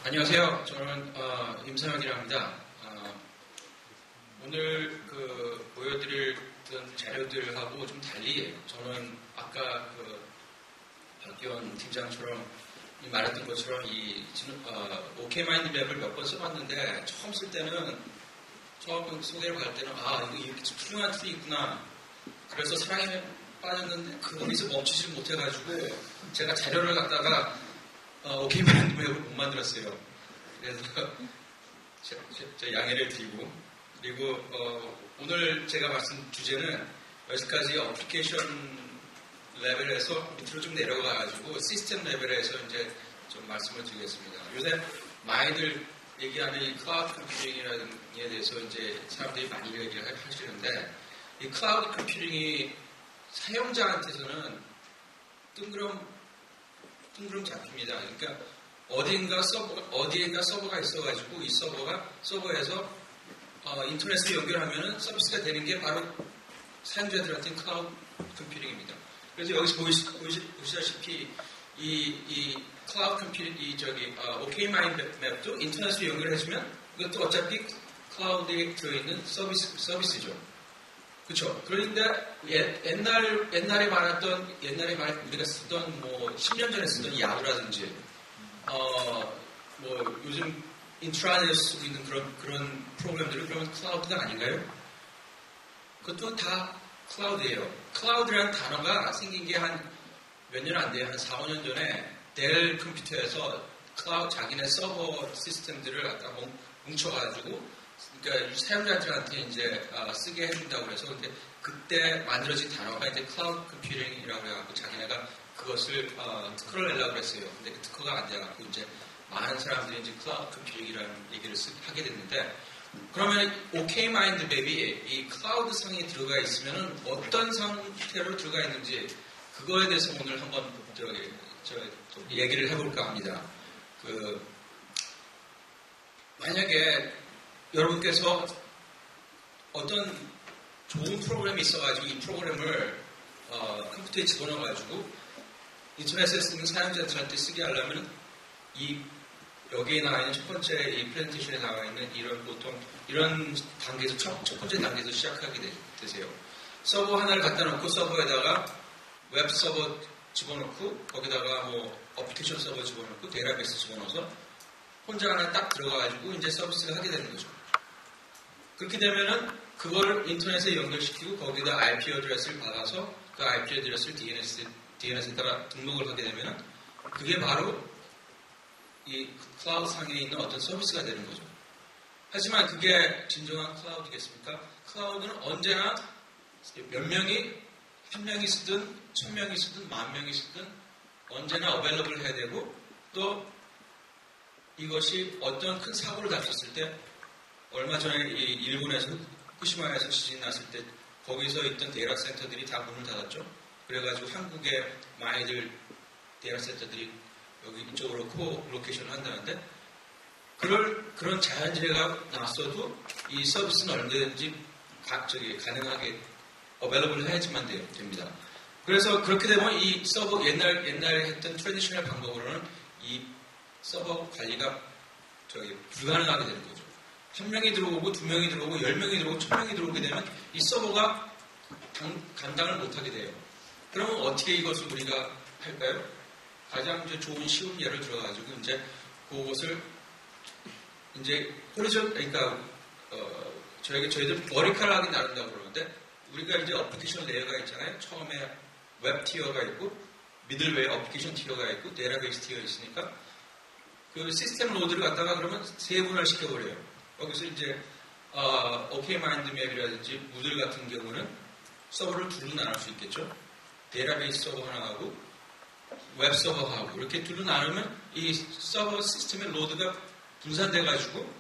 안녕하세요. 저는 임상혁이라고 합니다. 오늘 보여드리던 자료들하고 좀 달리 저는 아까 박기원 팀장처럼 말했던 것처럼 OK마인드 맵을 몇 번 써봤는데 처음 쓸 때는 처음 소개를 갈 때는 이거 이렇게 훌륭한 툴이 있구나. 그래서 사랑에 빠졌는데 거기서 멈추지 못해가지고 제가 자료를 갖다가 OK마인드 맵을 못 만들었어요. 그래서 양해를 드리고 그리고 오늘 제가 말씀 주제는 여기까지 어플리케이션 레벨에서 밑으로 좀 내려가가지고 시스템 레벨에서 이제 좀 말씀을 드리겠습니다. 요새 많이들 얘기하는 이 클라우드 컴퓨팅이라는 게 대해서 이제 사람들이 많이 얘기를 하시는데 이 클라우드 컴퓨팅이 사용자한테서는 뜬구름 잡힙니다. 그러니까 어디인가 서버가 있어가지고 이 서버에서 인터넷을 연결하면은 서비스가 되는 게 바로 사용자들한테는 클라우드 컴퓨팅입니다. 그래서 여기서 보시다시피 이 클라우드 컴퓨팅 OK마인드 맵도 인터넷으로 연결해주면 이것도 어차피 클라우드에 들어있는 서비스죠. 그렇죠. 그런데 옛날에 우리가 쓰던 10년 전에 쓰던 야후라든지 요즘 인트라넷에서 쓰고 있는 그런 프로그램들은 그러면 클라우드가 아닌가요? 그것도 다 클라우드예요. 클라우드라는 단어가 생긴 게 한 몇 년 안 돼요. 한 4, 5년 전에 델 컴퓨터에서 자기네 서버 시스템들을 갖다 뭉쳐가지고 그러니까 사용자들한테 이제 쓰게 해준다고 그래서 근데 그때 만들어진 단어가 이제 클라우드 컴퓨팅이라고 해갖고 자기네가 그것을 특허를 내려고 그랬어요. 근데 그 특허가 안 돼갖고 이제 많은 사람들이 이제 클라우드 컴퓨팅이라는 얘기를 하게 됐는데 그러면 OK마인드 맵이 이 클라우드 상에 들어가 있으면 어떤 상태로 들어가 있는지 그거에 대해서 오늘 한번 얘기를 해볼까 합니다. 만약에 여러분께서 어떤 좋은 프로그램이 있어가지고 이 프로그램을 컴퓨터에 집어넣어가지고 인터넷에 쓰는 사용자들한테 쓰게 하려면 여기에 나와 있는 첫 번째 이 프레젠테이션에 나와 있는 이런 단계에서 첫 번째 단계에서 시작하게 되세요. 서버 하나를 갖다 놓고 서버에다가 웹 서버 집어넣고 거기다가 어플리케이션 서버 집어넣고 데이터베이스 집어넣어서 혼자 하나 딱 들어가가지고 이제 서비스를 하게 되는 거죠. 그렇게 되면은 그걸 인터넷에 연결시키고 거기다 IP 어드레스를 받아서 그 IP 어드레스를 DNS에다가 등록을 하게 되면은 그게 바로 이 클라우드 상에 있는 어떤 서비스가 되는 거죠. 하지만 그게 진정한 클라우드겠습니까? 클라우드는 언제나 몇 명이, 한 명이 쓰든, 1000명이 쓰든, 10,000명이 쓰든 언제나 어베일러블 해야 되고 또 이것이 어떤 큰 사고를 다쳤을 때 얼마 전에 이 일본에서 후쿠시마에서 지진 났을 때 거기서 있던 데이터 센터들이 다 문을 닫았죠. 그래가지고 한국의 많이들 데이터 센터들이 여기 이쪽으로 코로케이션을 한다는데 그런 자연재해가 났어도 이 서비스는 얼마든지 가능하게 어베일러블 해야지만 됩니다. 그래서 그렇게 되면 이 서버 옛날에 했던 트래디셔널 방법으로는 이 서버 관리가 불가능하게 되는 거죠. 1명이 들어오고 2명이 들어오고 10명이 들어오고 1000명이 들어오게 되면 이 서버가 감당을 못하게 돼요. 그러면 어떻게 이것을 우리가 할까요? 가장 좋은 쉬운 예를 들어가지고 이제 그것을 이제 그러니까 저희들 머리카락이 나른다고 그러는데 우리가 이제 어플리케이션 레이어가 있잖아요. 처음에 웹 티어가 있고 미들웨어 어플리케이션 티어가 있고 데이터베이스 티어 있으니까 그 시스템 로드를 갖다가 그러면 세분화를 시켜버려요. 여기서 이제 OK마인드 맵이라든지 무들 같은 경우는 서버를 둘로 나눌 수 있겠죠. 데이터베이스 서버 하나하고 웹 서버하고 이렇게 둘로 나누면 이 서버 시스템의 로드가 분산돼가지고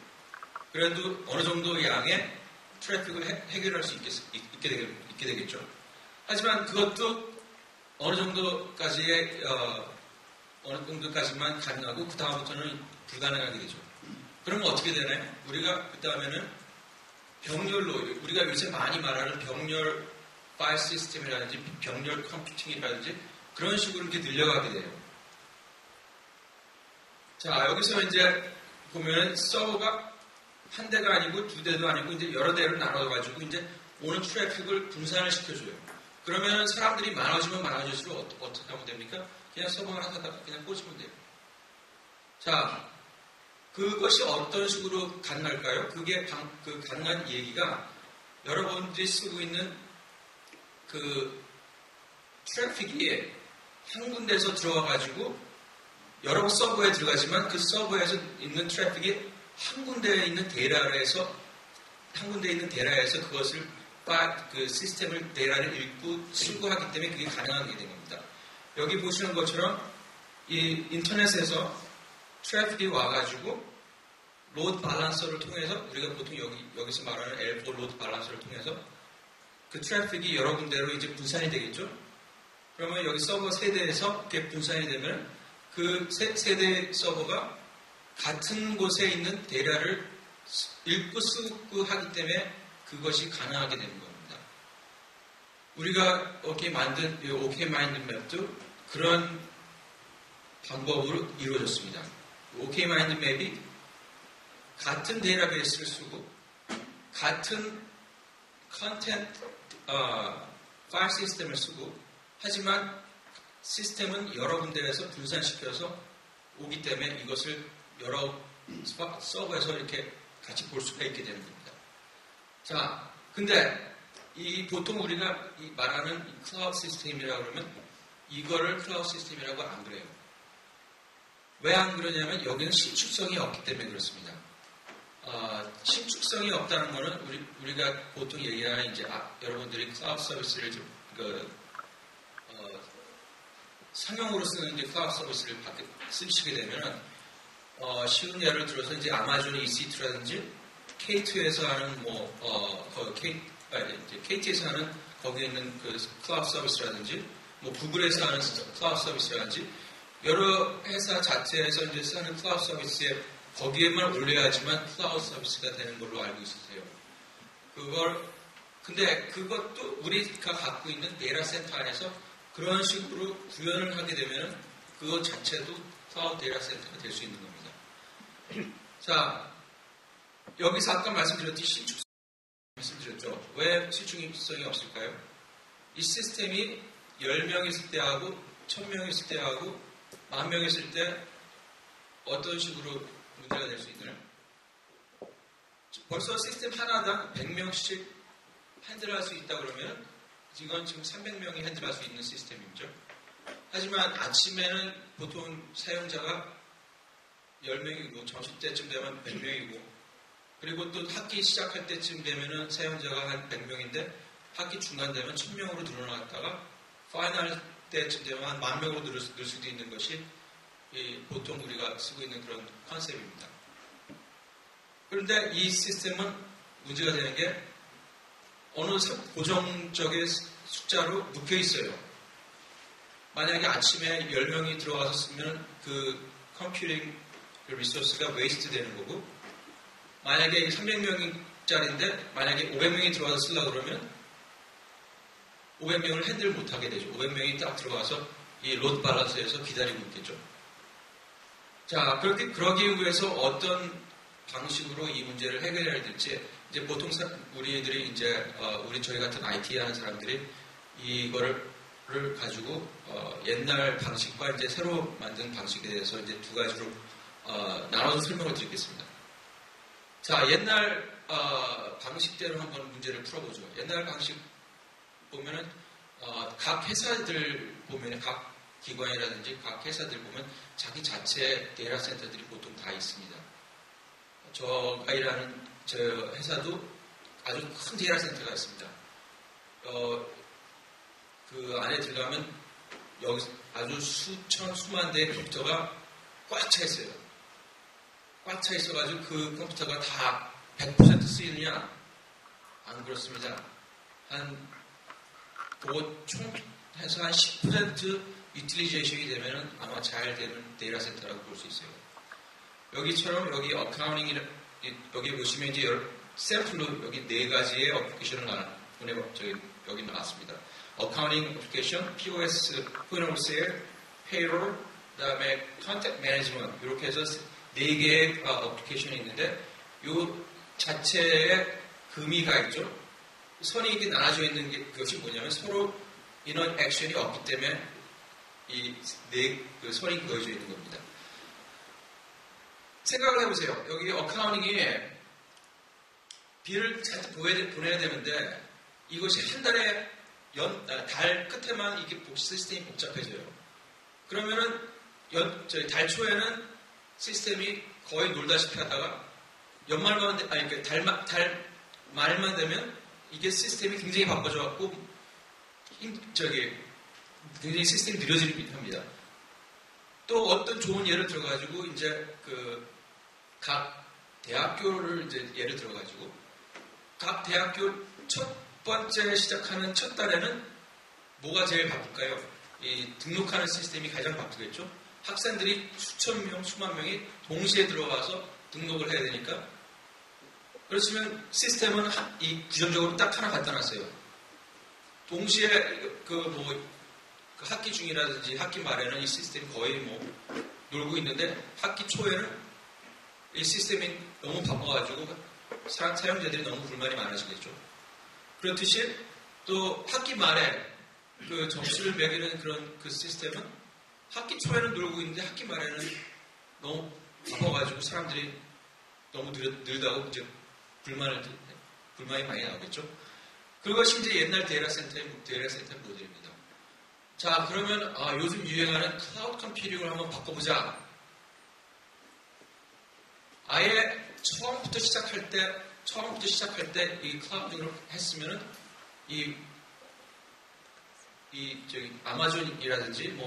그래도 어느 정도 양의 트래픽을 해결할 수 있게 되겠죠. 하지만 그것도 어느 정도까지만 가능하고 그 다음부터는 불가능하게 되죠. 그러면 어떻게 되나요? 우리가 그 다음에는 병렬로 우리가 요새 많이 말하는 병렬 파일 시스템이라든지 병렬 컴퓨팅이라든지 그런 식으로 이렇게 늘려가게 돼요. 자, 여기서 이제 보면 서버가 한 대가 아니고 두 대도 아니고 이제 여러 대를 나눠가지고 이제 오는 트래픽을 분산을 시켜줘요. 그러면 사람들이 많아지면 많아질수록 어떻게 하면 됩니까? 그냥 서버 하나 사다가 그냥 꽂으면 돼요. 자, 그것이 어떤 식으로 가능할까요? 그게 그 가능한 얘기가 여러분들이 쓰고 있는 그 트래픽이 한 군데에서 들어와가지고 여러 서버에 들어가지만 그 서버에서 있는 트래픽이 한 군데에 있는 데이터에서 그것을 그 시스템을 데이터를 읽고 수거하기 때문에 그게 가능하게 된 겁니다. 여기 보시는 것처럼 이 인터넷에서 트래픽이 와가지고 로드 밸런서를 통해서 우리가 보통 여기서 말하는 L4 로드 밸런서를 통해서 그 트래픽이 여러 군데로 이제 분산이 되겠죠. 그러면 여기 서버 세대에서 이렇게 분산이 되면 그 세대 서버가 같은 곳에 있는 데이터를 읽고 쓰고 하기 때문에 그것이 가능하게 되는 겁니다. 우리가 만든 이 OK 마인드 맵도 그런 방법으로 이루어졌습니다. OK 마인드 맵이 같은 데이터베이스를 쓰고 같은 컨텐트 파일 시스템을 쓰고 하지만 시스템은 여러 군데에서 분산시켜서 오기 때문에 이것을 여러 서버에서 이렇게 같이 볼 수가 있게 되는 겁니다. 자, 근데 보통 우리가 말하는 클라우드 시스템이라고 그러면 이거를 클라우드 시스템이라고 안 그래요. 왜 안 그러냐면 여기는 신축성이 없기 때문에 그렇습니다. 신축성이 없다는 거는 우리가 보통 얘기하는 이제 여러분들이 클라우드 서비스를 상용으로 쓰는 이제 클라우드 서비스를 쓰시게 되면은 쉬운 예를 들어서 이제 아마존 EC2라든지 K2에서 하는 KT에서 하는 거기에 있는 그 클라우드 서비스라든지 구글에서 하는 클라우드 서비스라든지 여러 회사 자체에서 이제 쓰는 클라우드 서비스에 거기에만 올려야지만 클라우드 서비스가 되는 걸로 알고 있으세요. 근데 그것도 우리가 갖고 있는 데이터 센터 안에서 그런 식으로 구현을 하게 되면 그것 자체도 클라우드 데이터 센터가 될 수 있는 겁니다. 자, 여기서 아까 말씀드렸듯이 신축성이 말씀드렸죠. 왜 신축성이 없을까요? 이 시스템이 10명 있을 때 하고 1000명 있을 때 하고 10,000명 있을 때 어떤 식으로 문제가 될 수 있나요? 벌써 시스템 하나당 100명씩 핸들할 수 있다 그러면 이건 지금 300명이 핸들할 수 있는 시스템이죠. 하지만 아침에는 보통 사용자가 10명이고 점심때쯤 되면 100명이고 그리고 또 학기 시작할 때쯤 되면은 사용자가 한 100명인데 학기 중간 되면 1000명으로 늘어났다가 파이널 때쯤 되면 한 10,000명으로 늘 수도 있는 것이 보통 우리가 쓰고 있는 그런 컨셉입니다. 그런데 이 시스템은 문제가 되는 게 어느 고정적인 숫자로 묶여 있어요. 만약에 아침에 10명이 들어가서 쓰면 그 컴퓨팅 리소스가 웨이스트 되는 거고 만약에 300명짜리인데 만약에 500명이 들어가서 쓰려고 그러면 500명을 핸들 못하게 되죠. 500명이 딱 들어가서 이 로드 밸런스에서 기다리고 있겠죠. 자, 그러기 위해서 어떤 방식으로 이 문제를 해결해야 될지 이제 보통 우리들이 이제 저희 같은 IT 하는 사람들이 이거를 가지고 옛날 방식과 이제 새로 만든 방식에 대해서 이제 두 가지로 나눠서 설명을 드리겠습니다. 자, 옛날 방식대로 한번 문제를 풀어보죠. 옛날 방식 보면은 각 회사들 보면 각 기관이라든지 각 회사들 보면 자기 자체 데이터 센터들이 보통 다 있습니다. 저가 일하는 저 회사도 아주 큰 데이터 센터가 있습니다. 그 안에 들어가면 여기 아주 수만 대의 컴퓨터가 꽉 차 있어요. 꽉 차 있어가지고 그 컴퓨터가 다 100% 쓰이느냐? 안 그렇습니다. 총 해서 한 10% 유틸리제이션이 되면 아마 잘 되는 데이터 센터라고 볼 수 있어요. 여기처럼 여기 어카운팅 여기 보시면 이제 샘플로 여기 4가지의 어플리케이션을 여기 나왔습니다. 어카운팅 어플리케이션, POS, Point of Sale, Payroll, 그다음에 컨택트 매니지먼트 이렇게 해서 4개의 어플리케이션이 있는데 이 자체에 금이가 있죠. 선이 이렇게 나눠져 있는 것이 뭐냐면 서로 이런 액션이 없기 때문에 그 선이 그어져 있는 겁니다. 생각을 해보세요. 여기 어카운팅에 비를 잘 보내야 되는데 이것이 한 달에 달 끝에만 이게 시스템이 복잡해져요. 그러면은 달 초에는 시스템이 거의 놀다시피 하다가 연말만 달 말만 되면 이게 시스템이 굉장히 바빠져갖고 굉장히 시스템이 느려집니다. 또 어떤 좋은 예를 들어가지고 이제 각 대학교를 이제 예를 들어가지고 각 대학교 첫 번째 시작하는 첫 달에는 뭐가 제일 바쁠까요? 이 등록하는 시스템이 가장 바쁘겠죠. 학생들이 수천 명, 수만 명이 동시에 들어와서 등록을 해야 되니까. 그렇지만 시스템은 규정적으로 딱 하나 갖다 놨어요. 동시에 학기 중이라든지 학기 말에는 이 시스템이 거의 놀고 있는데 학기 초에는 이 시스템이 너무 바빠가지고 사용자들이 너무 불만이 많아지겠죠. 그렇듯이 또 학기 말에 점수를 매기는 그런 시스템은 학기 초에는 놀고 있는데 학기 말에는 너무 바빠가지고 사람들이 너무 늘다고 이제 불만이 많이 나오겠죠. 그것이 이제 옛날 데이터 센터의 모델입니다. 자, 그러면 요즘 유행하는 클라우드 컴퓨팅을 한번 바꿔보자. 아예 처음부터 시작할 때 이 클라우딩을 했으면은 아마존이라든지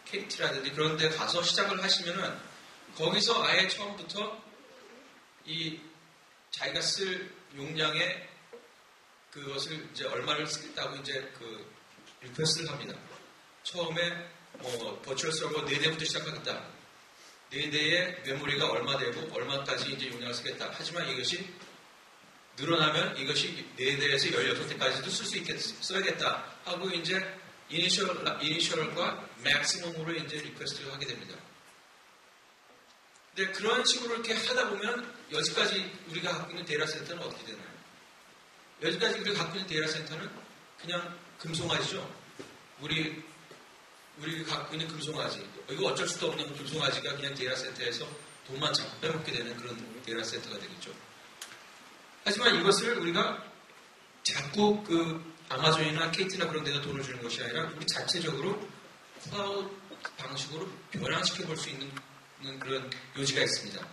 KT라든지 그런 데 가서 시작을 하시면은 거기서 아예 처음부터 자기가 쓸 용량의 그것을 이제 얼마를 쓰겠다고 이제 리퀘스트를 합니다. 처음에 버추얼 서버 4대부터 시작하겠다. 4대의 메모리가 얼마 되고 얼마까지 이제 용량을 쓰겠다. 하지만 이것이 늘어나면 이것이 4대에서 16대까지도 써야겠다 하고 이제 이니셜과 맥시멈으로 이제 리퀘스트를 하게 됩니다. 근데 그런 식으로 이렇게 하다 보면 여기까지 우리가 갖고 있는 데이터 센터는 어떻게 되나요? 여기까지 우리가 갖고 있는 데이터 센터는 그냥 금송아지죠. 우리가 갖고 있는 금송아지. 이거 어쩔 수도 없는 금송아지가 그냥 데이터 센터에서 돈만 자꾸 빼먹게 되는 그런 데이터 센터가 되겠죠. 하지만 이것을 우리가 자꾸 아마존이나 KT나 그런 데다 돈을 주는 것이 아니라 우리 자체적으로 클라우드 방식으로 변환시켜 볼 수 있는 그런 요지가 있습니다.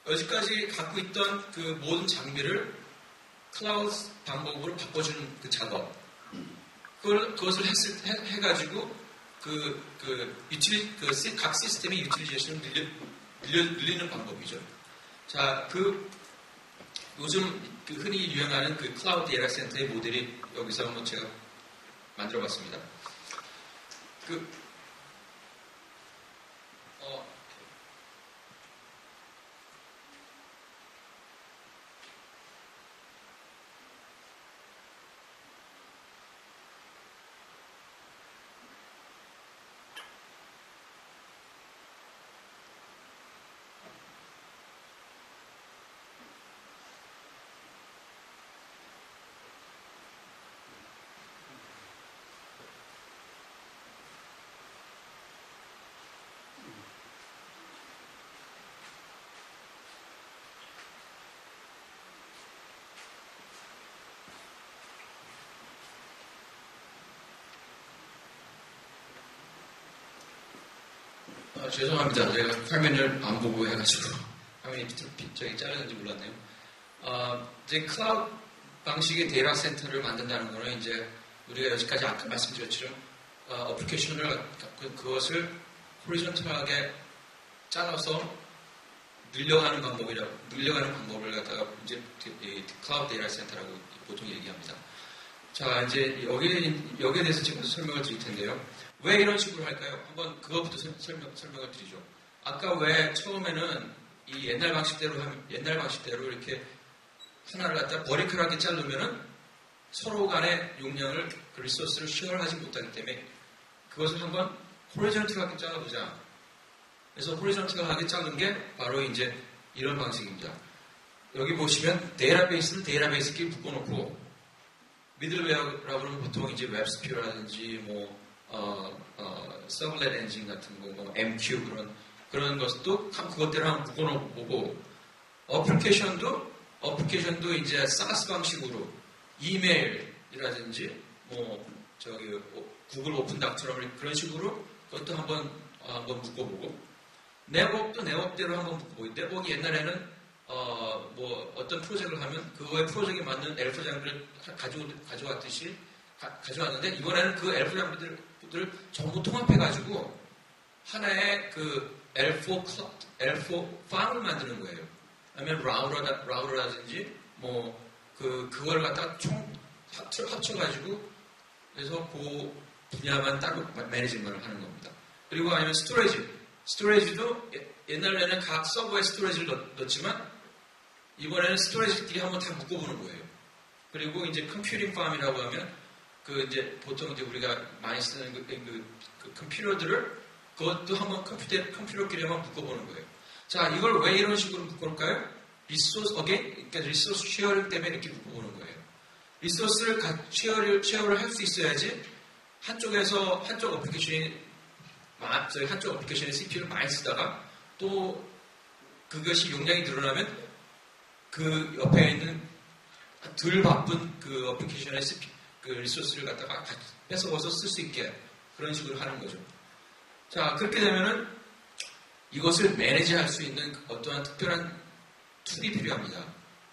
여지까지 갖고 있던 모든 장비를 클라우드 방법으로 바꿔주는 작업. 그것을 해가지고 각 시스템의 유틸리제이션을 늘리는 방법이죠. 자, 요즘 흔히 유행하는 클라우드 데이터 센터의 모델이 여기서 한번 제가 만들어봤습니다. 죄송합니다. 제가 화면을 안 보고 해가지고 화면이 저기 잘렸는지 몰랐네요. 이제 클라우드 방식의 데이터 센터를 만든다는 거는 이제 우리가 여기까지 아까 말씀드렸죠. 어플리케이션을 그것을 호리존털하게 잘라서 늘려가는 방법을 갖다가 이제 클라우드 데이터 센터라고 보통 얘기합니다. 자, 이제 여기에 대해서 지금 설명을 드릴 텐데요. 왜 이런 식으로 할까요? 한번 그것부터 설명을 드리죠. 아까 왜 처음에는 이 옛날 방식대로 이렇게 하나를 갖다 버리컬하게 자르면은 서로 간의 용량을 리소스를 쉐어하지 못하기 때문에 그것을 한번 호리존털하게 잘라보자. 그래서 호리존털하게 자른 게 바로 이제 이런 방식입니다. 여기 보시면 데이터베이스는 데이터베이스끼리 묶어놓고 미들웨어라고 하면 보통 이제 웹스큐라든지 서블렛 엔진 같은 거, MQ 그런 것도 그것대로 한번 묶어놓고 어플리케이션도 이제 SaaS 방식으로 이메일이라든지 구글 오픈 닥터럼 그런 식으로 그것도 한번 묶어보고 네트워크도 네트워크대로 한번 묶어보고 네트워크 옛날에는 어떤 프로젝트를 하면 그거의 프로젝트에 맞는 엘프 장비를 가져왔듯이 가져왔는데 이번에는 그 엘프 장비들을 전부 통합해가지고 하나의 그 L4 팜을 만드는 거예요. 아니면 라우터라든지 그걸 갖다가 합쳐가지고 그래서 그 분야만 따로 매니지먼트를 하는 겁니다. 그리고 아니면 스토리지도 옛날에는 각 서버에 스토리지를 넣었지만 이번에는 스토리지끼리 한번 다 묶어보는 거예요. 그리고 이제 컴퓨팅 팜이라고 하면 이제 보통 이제 우리가 많이 쓰는 그 컴퓨터들을 그것도 한번 컴퓨터끼리 한번 묶어보는 거예요. 자, 이걸 왜 이런 식으로 묶어놓을까요? 그러니까 리소스 쉐어링 때문에 이렇게 묶어보는 거예요. 리소스를 쉐어를 할 수 있어야지 한쪽 어플리케이션에 CPU를 많이 쓰다가 또 그것이 용량이 늘어나면 그 옆에 있는 덜 바쁜 그 어플리케이션의 그 리소스를 갖다가 뺏어서 쓸 수 있게 그런 식으로 하는 거죠. 자, 그렇게 되면은 이것을 매니지할 수 있는 어떠한 특별한 툴이 필요합니다.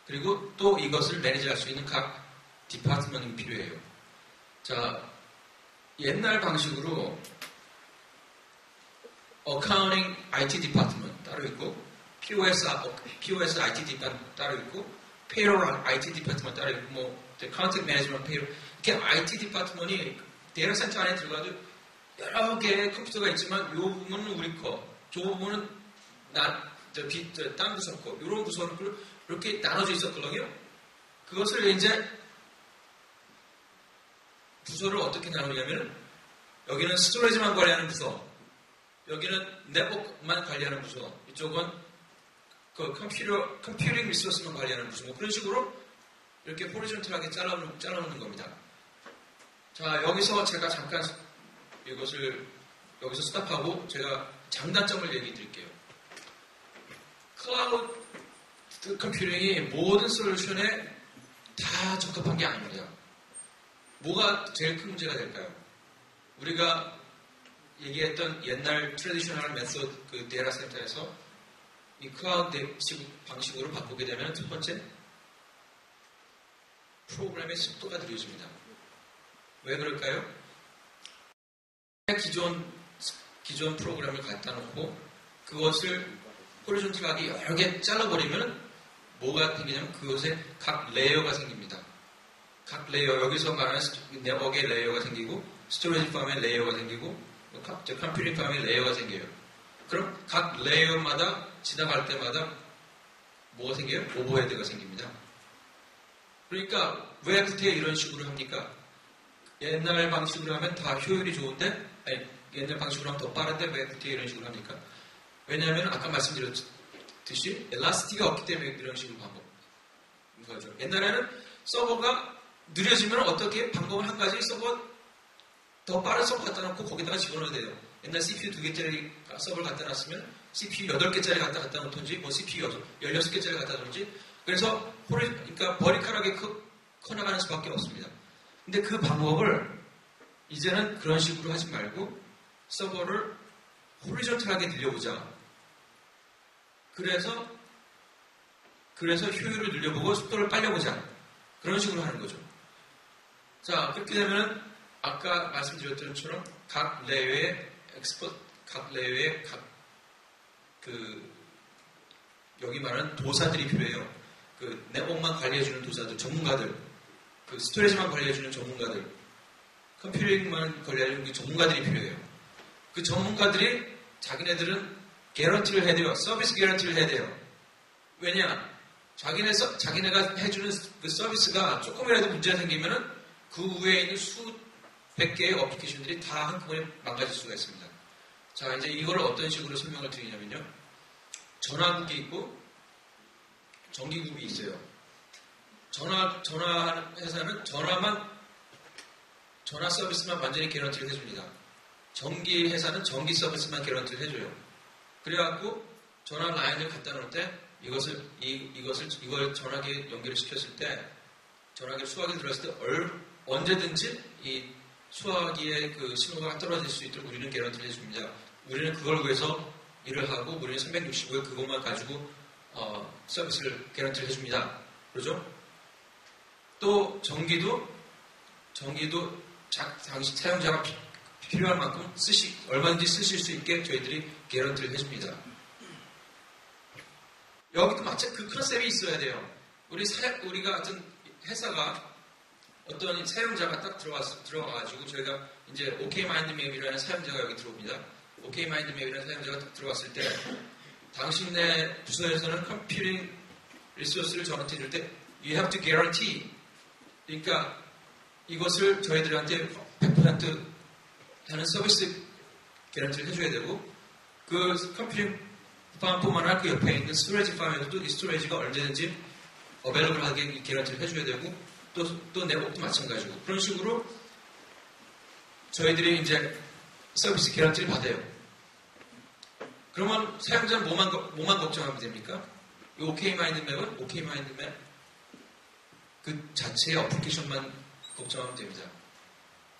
그리고 또 이것을 매니지할 수 있는 각 디파트먼이 필요해요. 자, 옛날 방식으로 어카운팅 IT 디파트먼 따로 있고 POS IT 디파트먼 따로 있고 페이롤 IT 디파트먼 따로 있고 컨택트 매니지먼트 페이롤 이렇게 IT 디파트먼이 데이터 센터 안에 들어가도 여러 개의 컴퓨터가 있지만 요 부분은 우리 거, 저 부분은 딴 부서 거, 이런 부서를 이렇게 나눠져 있었거든요. 그것을 이제 부서를 어떻게 나누냐면 여기는 스토리지만 관리하는 부서, 여기는 네트워크만 관리하는 부서, 이쪽은 그 컴퓨팅 리소스만 관리하는 부서, 그런 식으로 이렇게 호리존털하게 잘라놓는 겁니다. 자, 여기서 제가 잠깐 여기서 스탑하고 제가 장단점을 얘기 드릴게요. 클라우드 컴퓨팅이 모든 솔루션에 다 적합한 게 아닙니다. 뭐가 제일 큰 문제가 될까요? 우리가 얘기했던 옛날 트래디셔널 메소드 그 데이터 센터에서 이 클라우드 방식으로 바꾸게 되면 첫 번째 프로그램의 속도가 느려집니다. 왜 그럴까요? 기존 프로그램을 갖다 놓고 그것을 호리존털하게 여러 개 잘라버리면 뭐가 생기냐면 그것에 각 레이어가 생깁니다. 각 레이어, 여기서 말하는 네트워크의 레이어가 생기고 스토리지 팜의 레이어가 생기고 컴퓨팅 팜의 레이어가 생겨요. 그럼 각 레이어마다 지나갈 때마다 뭐가 생겨요? 오버헤드가 생깁니다. 그러니까 왜 그때 이런 식으로 합니까? 옛날 방식으로 하면 다 효율이 좋은데 옛날 방식으로 하면 더 빠른데 왜 그때 이런 식으로 합니까? 왜냐하면 아까 말씀드렸듯이 엘라스티가 없기 때문에 이런 식으로 방법인 거죠. 옛날에는 서버가 느려지면 어떻게 방법을 한 가지 더 빠른 서버 갖다 놓고 거기다가 집어넣어야 돼요. 옛날 CPU 2개짜리 서버를 갖다 놨으면 CPU 8개짜리 갖다 놓던지 CPU 16개짜리 갖다 놓던지 그래서 그러니까 머리카락이 커나가는 수밖에 없습니다. 근데 그 방법을 이제는 그런 식으로 하지 말고 서버를 호리존털하게 늘려보자. 그래서 효율을 늘려보고 속도를 빨려보자. 그런 식으로 하는 거죠. 자, 그렇게 되면 아까 말씀드렸던 것처럼 각 레이어의 여기 말하는 도사들이 필요해요. 그 네트워크만 관리해주는 도사들, 전문가들, 그 스토리지만 관리해주는 전문가들, 컴퓨팅만 관리해주는 전문가들이 필요해요. 그 전문가들이 자기네들은 개런티를 해야 돼요. 서비스 개런티를 해야 돼요. 왜냐? 자기네가 해주는 그 서비스가 조금이라도 문제가 생기면은 그 위에 있는 수백 개의 어플리케이션들이 다 한꺼번에 망가질 수가 있습니다. 자, 이제 이걸 어떤 식으로 설명을 드리냐면요. 전화국이 있고 전기국이 있어요. 전화 회사는 전화 서비스만 완전히 개런티를 해줍니다. 전기 회사는 전기 서비스만 개런티를 해줘요. 그래갖고 전화 라인을 갖다 놓을 때 이걸 전화기에 연결을 시켰을 때 전화기 수화기를 들어갔을 때 언제든지 이 수화기의 그 신호가 떨어질 수 있도록 우리는 개런티를 해줍니다. 우리는 그걸 위해서 일을 하고 우리는 365일 그것만 가지고 서비스를 개런티를 해줍니다. 그러죠? 또 전기도 당시 사용자가 필요한 만큼 얼마든지 쓰실 수 있게 저희들이 개런티를 해줍니다. 여기도 마찬가지 그 컨셉이 있어야 돼요. 우리가 어떤 회사가 어떤 사용자가 딱 들어가가지고 저희가 이제 OK마인드맵이라는 사용자가 여기 들어옵니다. OK마인드맵이라는 사용자가 딱 들어갔을 때 당신네 부서에서는 컴퓨팅 리소스를 저한테 줄 때 you have to guarantee. 그러니까 이것을 저희들한테 100% 하는 서비스 개런티를 해줘야 되고 그 컴퓨팅 팜뿐만 아니라 그 옆에 있는 스토리지 팜에서도 이 스토리지가 언제든지 어베러블하게 개런티를 해줘야 되고 또 네트워크도 마찬가지고 그런 식으로 저희들이 이제 서비스 개런티를 받아요. 그러면 사용자는 뭐만 걱정하면 됩니까? 이 OK마인드맵은 OK마인드맵 그 자체의 어플리케이션만 걱정하면 됩니다.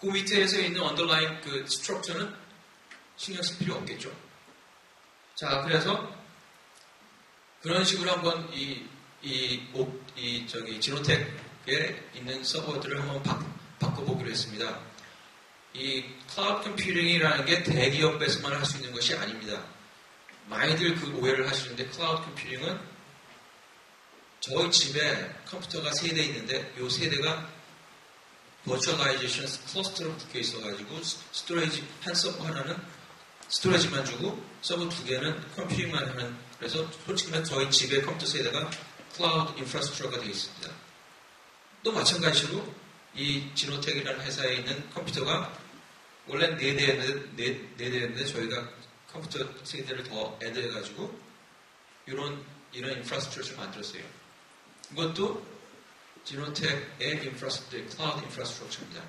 그 밑에서 있는 언더라인 그 스트럭처는 신경 쓸 필요 없겠죠. 자, 그래서 그런 식으로 한번 지노텍에 있는 서버들을 한번 바꿔보기로 했습니다. 이 클라우드 컴퓨팅이라는 게 대기업에서만 할 수 있는 것이 아닙니다. 많이들 그 오해를 하시는데 클라우드 컴퓨팅은 저희 집에 컴퓨터가 3대 있는데 이 3대가 버추얼라이제이션 클러스터로 묶여 있어가지고 스토리지 한 서버 하나는 스토리지만 주고 서버 2개는 컴퓨팅만 하는 그래서 솔직히 말해 저희 집의 컴퓨터 세대가 클라우드 인프라스트럭처가 되어 있습니다. 또 마찬가지로 이 지노텍이라는 회사에 있는 컴퓨터가 원래 4대였는데 저희가 컴퓨터 세대를 더 애드해가지고 이런 인프라스트럭처를 만들었어요. 이것도 지노텍의 클라우드 인프라스트럭처입니다.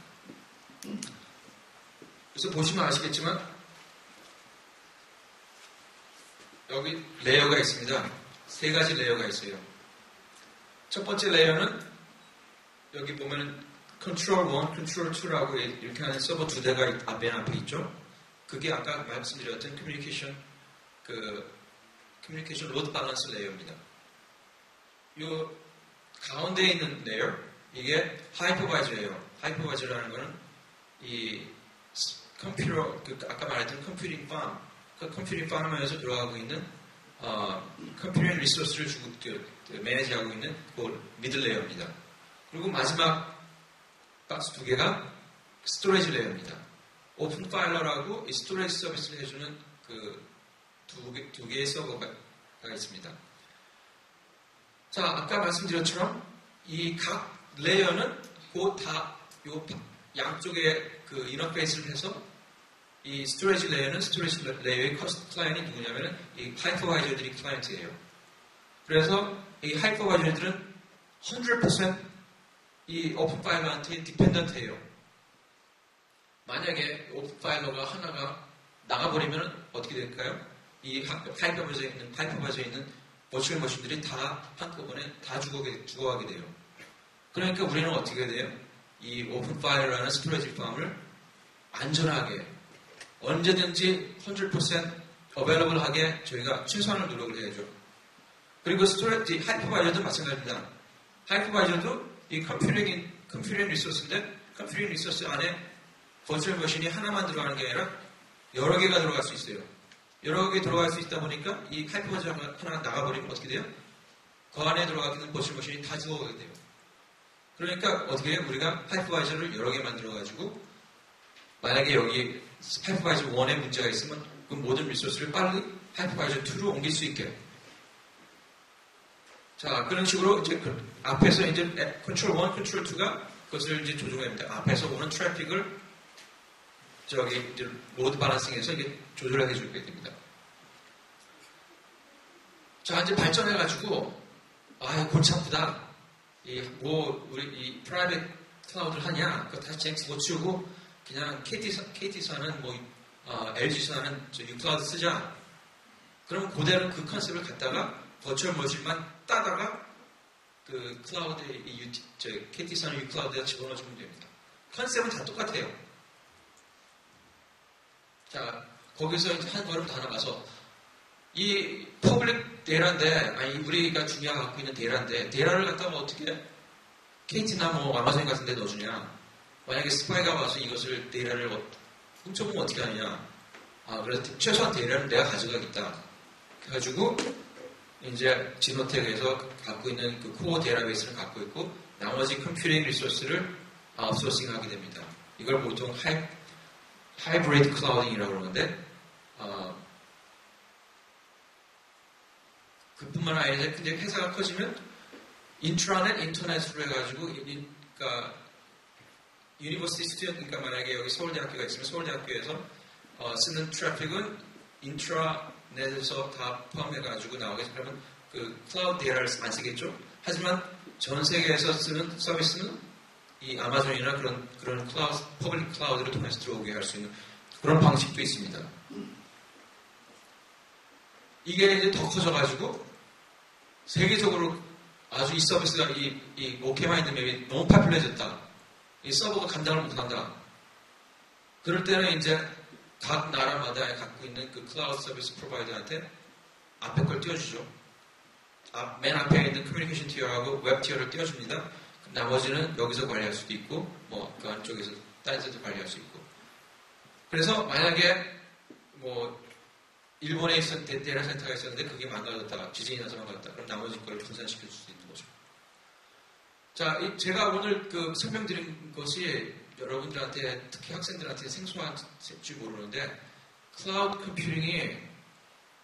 그래서 보시면 아시겠지만 여기 레이어가 있습니다. 3가지 레이어가 있어요. 첫 번째 레이어는 여기 보면 컨트롤 1, 컨트롤 2라고 이렇게 하는 서버 2대가 앞에 있죠. 그게 아까 말씀드렸던 커뮤니케이션 로드 밸런스 레이어입니다. 이 가운데 있는 레이어 이게 하이퍼바이저예요. 하이퍼바이저라는 거는 이 컴퓨터 아까 말했던 컴퓨팅 팜 그 컴퓨팅 팜에서 들어가고 있는 컴퓨팅 리소스를 매니지하고 있는 그 미들 레이어입니다. 그리고 마지막 박스 2개가 스토리지 레이어입니다. 오픈 파일러라고 이 스토리지 서비스를 해주는 그 두 개의 서버가 있습니다. 자, 아까 말씀드렸처럼 이 각 레이어는 요 양쪽에 그 인터페이스를 해서 이 스토리지 레이어는 스토리지 레이어의 클라이언이 누구냐면은 이 하이퍼바이저들이 클라이언트예요. 그래서 이 하이퍼바이저들은 100% 이 오픈 파일러한테 디펜던트예요. 만약에 오픈 파일러가 하나가 나가버리면 어떻게 될까요? 이 하이퍼바이저에 있는 버추얼 머신들이 다 한꺼번에 다 죽어가게 돼요. 그러니까 우리는 어떻게 돼요? 이 오픈 파일러라는 스토리지 팜을 안전하게 언제든지 100% 어베러블하게 저희가 최소한의 노력을 해야죠. 그리고 스토리지 하이퍼바이저도 마찬가지입니다. 하이퍼바이저도 이 컴퓨팅 리소스인데 컴퓨팅 리소스 안에 버추얼 머신이 하나만 들어가는 게 아니라 여러 개가 들어갈 수 있어요. 여러 개 들어갈 수 있다 보니까 이 하이퍼바이저가 하나 나가버리면 어떻게 돼요? 그 안에 들어가게 된 버추얼 머신이 다 죽어가게 돼요. 그러니까 어떻게 해요? 우리가 하이퍼바이저를 여러 개 만들어가지고 만약에 여기 하이퍼바이저 1에 문제가 있으면 그 모든 리소스를 빨리 하이퍼바이저 2로 옮길 수 있게. 자, 그런 식으로 이제 앞에서 이제 컨트롤 1, 컨트롤 2가 그것을 이제 조종합니다. 앞에서 오는 트래픽을 이제 로드 바란싱에서 이게 조절을 해주게 됩니다. 자, 이제 발전해가지고, 골치 아프다. 우리 이 프라이빗 클라우드를 하냐? 그거 다시 잭스 고치우고, 그냥 KT사는 LG사는 유클라우드 쓰자. 그럼 그대로 그 컨셉을 갖다가 버추얼 머신만 따다가 그 클라우드에 KT사는 유클라우드에 집어넣어주면 됩니다. 컨셉은 다 똑같아요. 자, 거기서 이제 한 걸음 더 나가서 이 퍼블릭 데이터인데, 우리가 중요하게 갖고 있는 데이터인데, 데이터를 갖다가 어떻게 KT나 아마존 같은 데 넣어주냐. 만약에 스파이가 와서 이것을 데이터를 훔쳐보면 어떻게 하느냐. 그래서 최소한 데이터는 내가 가져가겠다. 그래가지고, 이제 지노텍에서 갖고 있는 그 코어 데이터베이스를 갖고 있고, 나머지 컴퓨팅 리소스를 아웃소싱 하게 됩니다. 이걸 보통 하이브리드 클라우딩이라고 그러는데, 그뿐만 아니라 근데 회사가 커지면 인트라넷, 인터넷으로 해가지고 그러니까 유니버시티 스튜던트, 그러니까 만약에 여기 서울대학교가 있으면 서울대학교에서 쓰는 트래픽은 인트라넷에서 다 포함해가지고 나오겠죠. 그러면 그 클라우드 데이터를 안 쓰겠죠. 하지만 전 세계에서 쓰는 서비스는 이 아마존이나 그런 클라우드, 퍼블릭 클라우드를 통해서 들어오게 할 수 있는 그런 방식도 있습니다. 이게 이제 더 커져가지고 세계적으로 아주 이 서비스가 이 오케마인드 맵이 너무 파퓰해졌다. 이 서버가 감당을 못한다. 그럴 때는 이제 각 나라마다 갖고 있는 그 클라우드 서비스 프로바이더한테 앞에 걸 띄워주죠. 맨 앞에 있는 커뮤니케이션 티어하고 웹 티어를 띄워줍니다. 나머지는 여기서 관리할 수도 있고, 그 안쪽에서 다른 데도 관리할 수 있고. 그래서 만약에 일본에 있었던 데이터 센터가 있었는데 그게 망가졌다. 지진이 나서 망가졌다. 그럼 나머지 걸 분산시킬 수도 있는 거죠. 자, 제가 오늘 설명드린 것이 여러분들한테, 특히 학생들한테 생소할지 모르는데, 클라우드 컴퓨팅이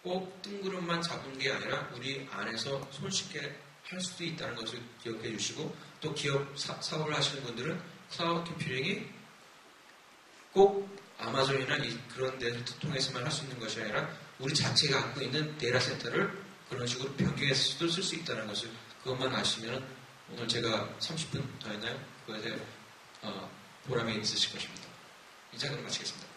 꼭 뜬구름만 잡은 게 아니라 우리 안에서 손쉽게 할 수도 있다는 것을 기억해 주시고, 또 기업 사업을 하시는 분들은 클라우드 컴퓨팅이 꼭 아마존이나 그런 데를 통해서만 할 수 있는 것이 아니라 우리 자체가 갖고 있는 데이터 센터를 그런 식으로 변경해서도 쓸 수 있다는 것을 그것만 아시면 오늘 제가 30분 더 했나요? 그거에 대해 보람이 있으실 것입니다. 이 장으로 마치겠습니다.